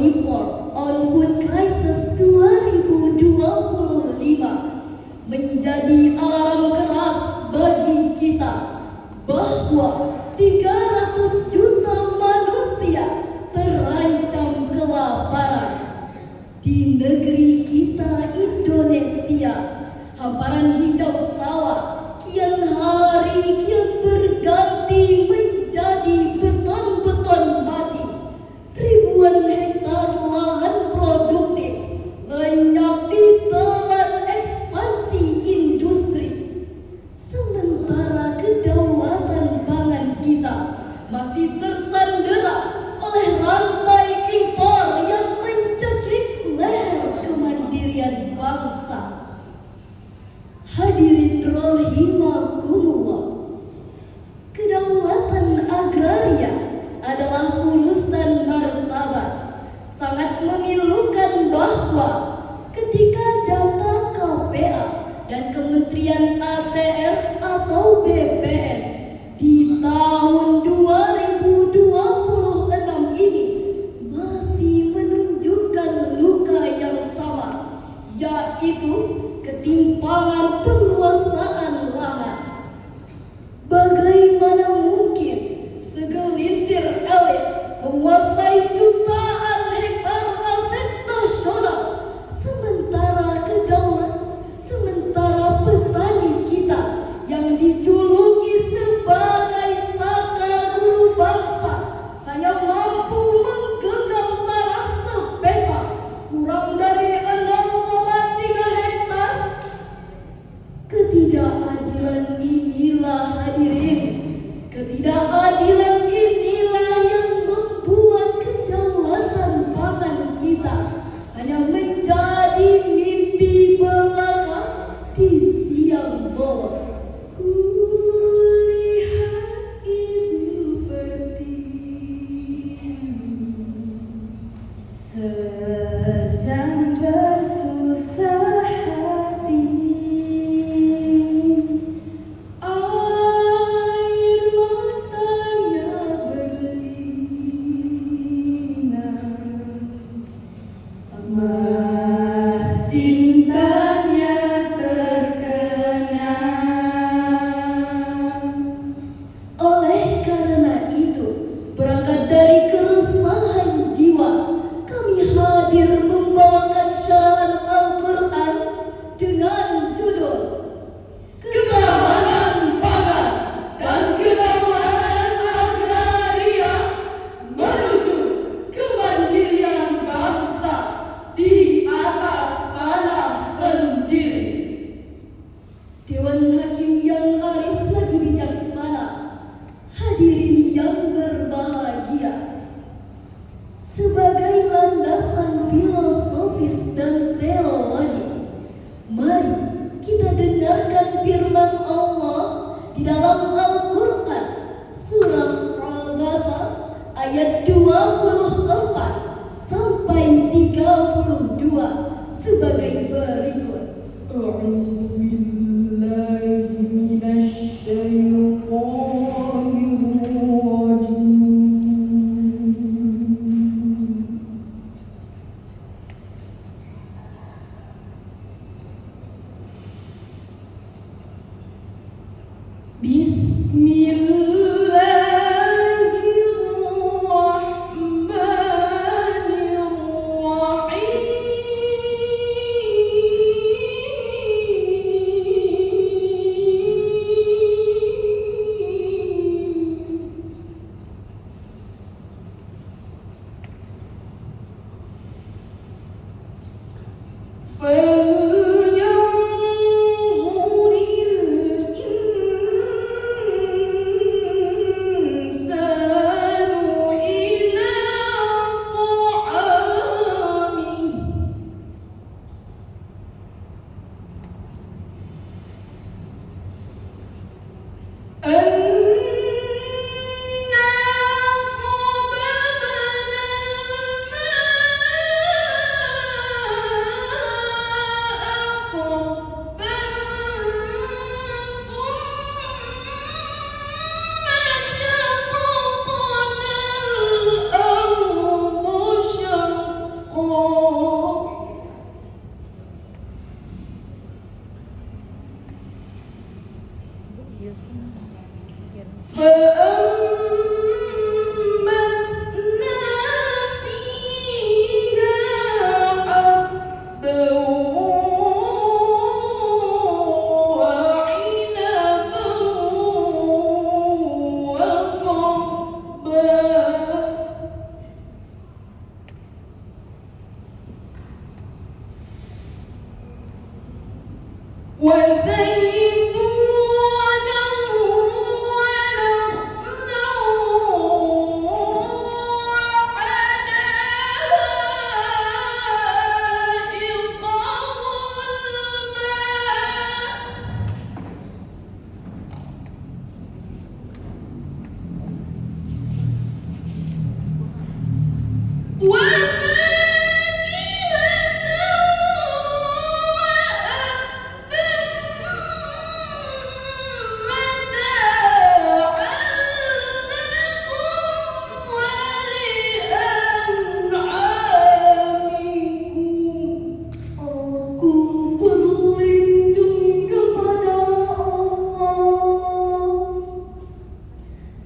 Report on Food Crisis 2025 menjadi alarm keras bagi kita bahwa 300 juta manusia terancam kelaparan. Di negeri kita Indonesia, hamparan hijau sawah kian hari kian berganti menjadi beton-beton mati. Ribuan hektar lahan produktif lenyap ditelan ekspansi industri. Sementara kedaulatan pangan kita masih tersandera oleh rantai impor yang mencekik leher kemandirian bangsa. Hadirin rahimakumullah, kedaulatan agraria adalah urusan martabat. Sangat memilukan bahwa ketika data KPA dan Kementerian ATR atau BPN di tahun 2026 ini masih menunjukkan luka yang sama, yaitu ketimpangan penguasaan lahan. Bagaimana mungkin segelintir elit menguasai jutaan hektar aset nasional, sementara petani kita yang dijuluki sebagai saka guru bangsa hanya mampu menggenggam tanah sepeta kurang dari 0,3 hektar. Ketidakadilan inilah hadirin, ketidakadilan inilah yang membuat kedaulatan pangan kita hanya menjadi mimpi belaka di siang bolong. Kulihat ibu pertiwi sedang bersusah hati. Air matanya berlinang, emas tintanya terkenang. Oleh karena itu, berangkat dari keresahan jiwa, kami hadir membawakan syarahan Al-Quran dengan judul Ketahanan Pangan dan Kedaulatan Agraria Menuju Kemandirian Bangsa di atas tanah sendiri. Dewan Hakim yang arif lagi bijaksana, hadirin yang berbahagia, sebagai landasan filosofis dan teologis, mari kita dengarkan firman Allah di dalam Al-Quran surah Al-Ghasal ayat 24 sampai 32 sebagai berikut.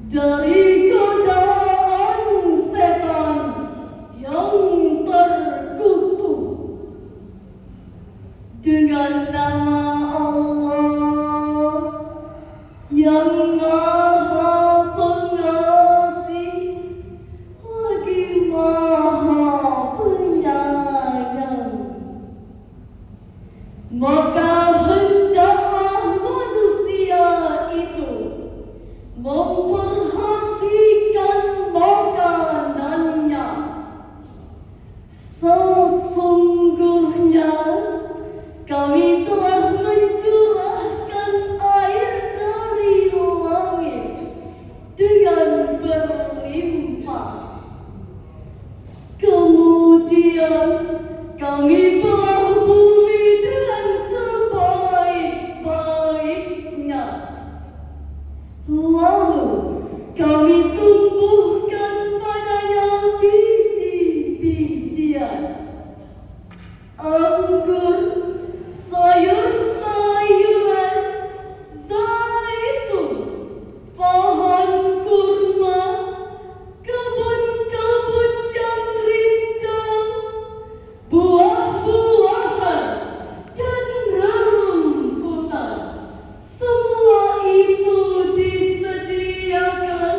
dari godaan setan yang terkutuk. Dengan nama Allah yang Maha Pengasih lagi Maha Penyayang, maka hendaklah manusia itu memperhatikan makanannya. Sesungguhnya kami telah mencurahkan air dari langit dengan berlimpah. Kemudian kami belah bumi dengan sebaik-baiknya. Lalu kami tumbuhkan padanya biji-bijian, anggur, sayur-sayuran, zaitun, pohon kurma, kebun-kebun yang rindang, buah-buahan, dan rerumputan. Semua itu disediakan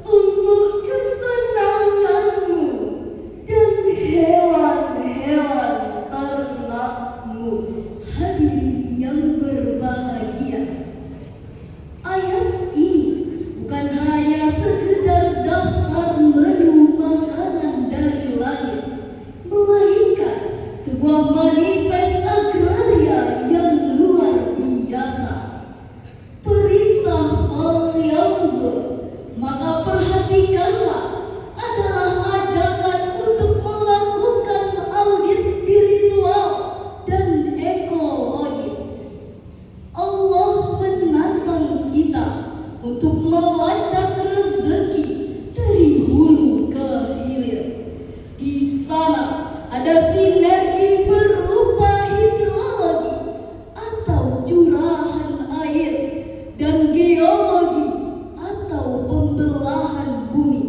untuk kesenanganmu dan hewan-hewan ternakmu. Hadirin yang berbahagia, ayat ini bukan hanya sekedar daftar menu makanan dari langit, melainkan sebuah manifest agraria yang luar biasa. Perintah Al-Yanzur, maka perhatikanlah, adalah ajakan untuk melakukan audit spiritual dan ekologis. Allah menantang kita untuk melacak rezeki dari hulu ke hilir. Di sana ada sinergi berupa hidrologi atau curahan air dan geologi atau pembelahan bumi.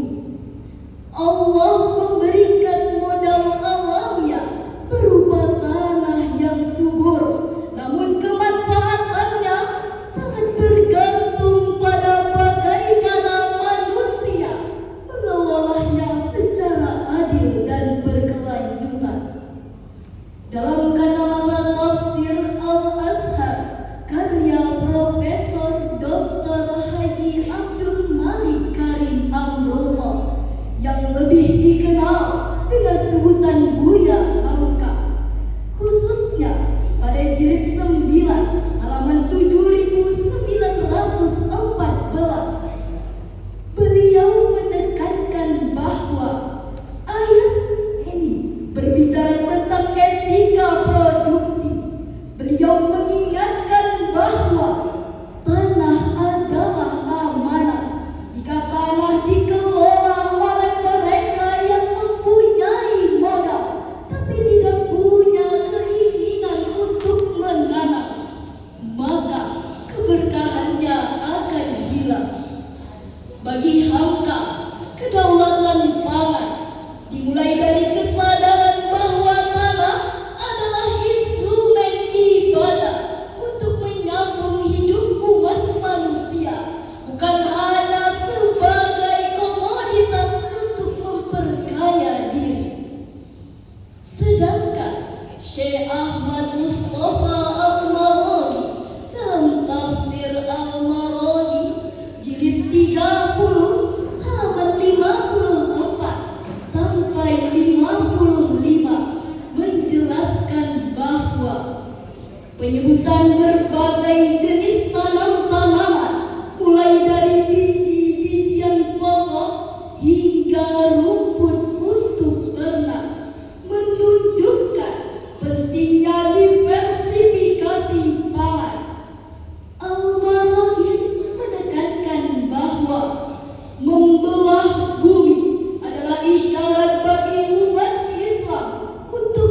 Allah memberikan modal alamiah berupa tanah yang subur, namun kemanfaatannya sangat bergantung pada bagaimana manusia mengelolanya secara adil dan berkelanjutan. Dalam kacamata tafsir Al-Azhar karya Profesor Dr. Haji Abdul Malik Karim Amrullah yang lebih dikenal dengan sebutan Buya Hamka, khususnya pada jilid 9 halaman 7914, beliau menekankan bahwa ayat ini berbicara tentang etika produksi. Beliau mengingatkan bahwa tanah adalah amanah. Jika tanah dikelola oleh mereka yang mempunyai modal tapi tidak punya keinginan untuk menanam, maka keberkahannya akan hilang. Bagi Hamka, kedaulatan pangan dimulai dari kesadaran bahwa tanah adalah instrumen ibadah untuk menyambung hidup umat manusia, bukan hanya sebagai komoditas untuk memperkaya diri. Sedangkan Syekh Ahmad Mustafa Al-Marwazi dan berbagai